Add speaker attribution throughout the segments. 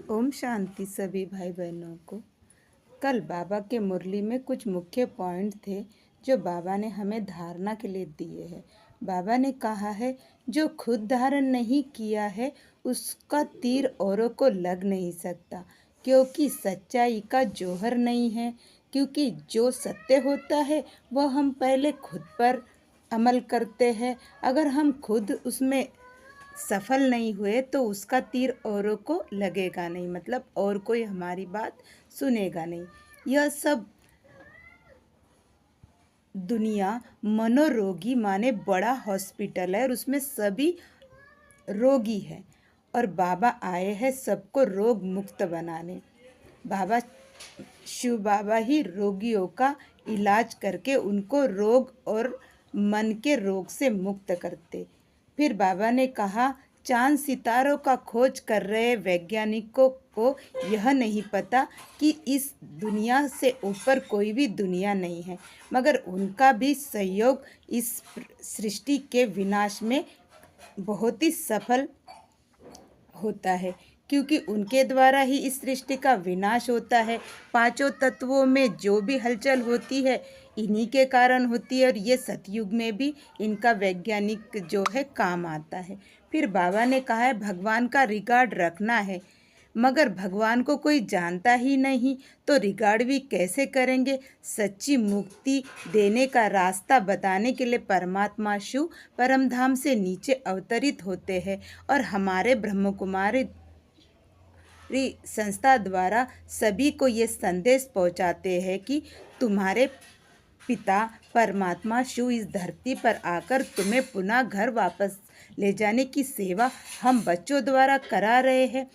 Speaker 1: ओम शांति सभी भाई बहनों को। कल बाबा के मुरली में कुछ मुख्य पॉइंट थे जो बाबा ने हमें धारणा के लिए दिए हैं। बाबा ने कहा है जो खुद धारण नहीं किया है उसका तीर औरों को लग नहीं सकता, क्योंकि सच्चाई का जौहर नहीं है। क्योंकि जो सत्य होता है वह हम पहले खुद पर अमल करते हैं। अगर हम खुद उसमें सफल नहीं हुए तो उसका तीर औरों को लगेगा नहीं, मतलब और कोई हमारी बात सुनेगा नहीं। यह सब दुनिया मनोरोगी माने बड़ा हॉस्पिटल है और उसमें सभी रोगी हैं और बाबा आए हैं सबको रोग मुक्त बनाने। बाबा शिव बाबा ही रोगियों का इलाज करके उनको रोग और मन के रोग से मुक्त करते। फिर बाबा ने कहा चांद सितारों का खोज कर रहे वैज्ञानिकों को यह नहीं पता कि इस दुनिया से ऊपर कोई भी दुनिया नहीं है, मगर उनका भी सहयोग इस सृष्टि के विनाश में बहुत ही सफल होता है, क्योंकि उनके द्वारा ही इस सृष्टि का विनाश होता है। पांचों तत्वों में जो भी हलचल होती है इन्हीं के कारण होती है और ये सतयुग में भी इनका वैज्ञानिक जो है काम आता है। फिर बाबा ने कहा है भगवान का रिकॉर्ड रखना है, मगर भगवान को कोई जानता ही नहीं तो रिकॉर्ड भी कैसे करेंगे। सच्ची मुक्ति देने का रास्ता बताने के लिए परमात्मा शिव परमधाम से नीचे अवतरित होते हैं और हमारे ब्रह्म कुमारी संस्था द्वारा सभी को ये संदेश पहुंचाते हैं कि तुम्हारे पिता परमात्मा शिव इस धरती पर आकर तुम्हें पुनः घर वापस ले जाने की सेवा हम बच्चों द्वारा करा रहे हैं।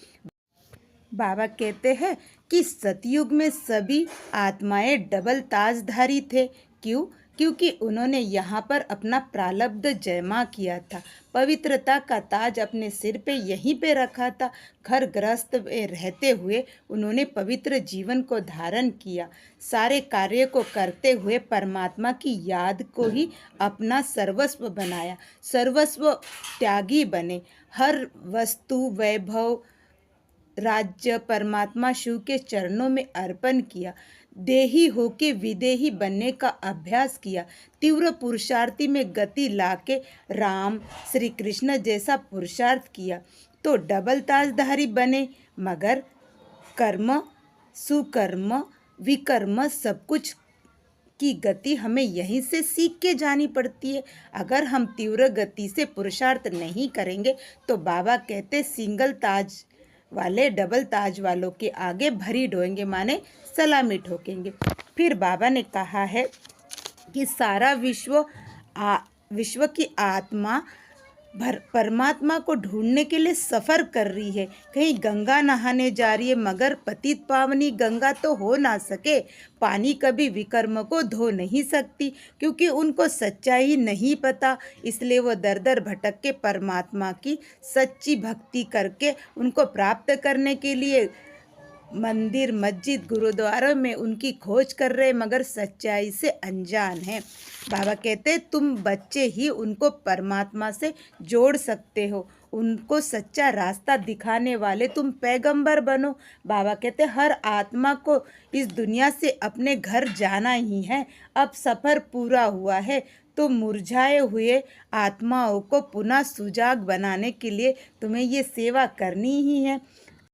Speaker 1: बाबा कहते हैं कि सतयुग में सभी आत्माएं डबल ताजधारी थे। क्यों? क्योंकि उन्होंने यहाँ पर अपना प्रारब्ध जमा किया था। पवित्रता का ताज अपने सिर पे यहीं पे रखा था। घर गृहस्थ में रहते हुए उन्होंने पवित्र जीवन को धारण किया। सारे कार्य को करते हुए परमात्मा की याद को ही अपना सर्वस्व बनाया। सर्वस्व त्यागी बने। हर वस्तु वैभव राज्य परमात्मा शिव के चरणों में अर्पण किया। देही होके विदेही बनने का अभ्यास किया। तीव्र पुरुषार्थी में गति लाके राम श्री कृष्ण जैसा पुरुषार्थ किया तो डबल ताजधारी बने। मगर कर्म सुकर्म विकर्म सब कुछ की गति हमें यहीं से सीख के जानी पड़ती है। अगर हम तीव्र गति से पुरुषार्थ नहीं करेंगे तो बाबा कहते सिंगल ताज वाले डबल ताज वालों के आगे भरी ढोएंगे, माने सलामी ठोकेंगे। फिर बाबा ने कहा है कि सारा विश्व की आत्मा परमात्मा को ढूंढने के लिए सफ़र कर रही है। कहीं गंगा नहाने जा रही है, मगर पतित पावनी गंगा तो हो ना सके। पानी कभी विकर्म को धो नहीं सकती, क्योंकि उनको सच्चाई नहीं पता। इसलिए वो दर दर भटक के परमात्मा की सच्ची भक्ति करके उनको प्राप्त करने के लिए मंदिर मस्जिद गुरुद्वारों में उनकी खोज कर रहे, मगर सच्चाई से अनजान है। बाबा कहते तुम बच्चे ही उनको परमात्मा से जोड़ सकते हो। उनको सच्चा रास्ता दिखाने वाले तुम पैगंबर बनो। बाबा कहते हर आत्मा को इस दुनिया से अपने घर जाना ही है। अब सफ़र पूरा हुआ है तो मुरझाए हुए आत्माओं को पुनः सुजाग बनाने के लिए तुम्हें ये सेवा करनी ही है।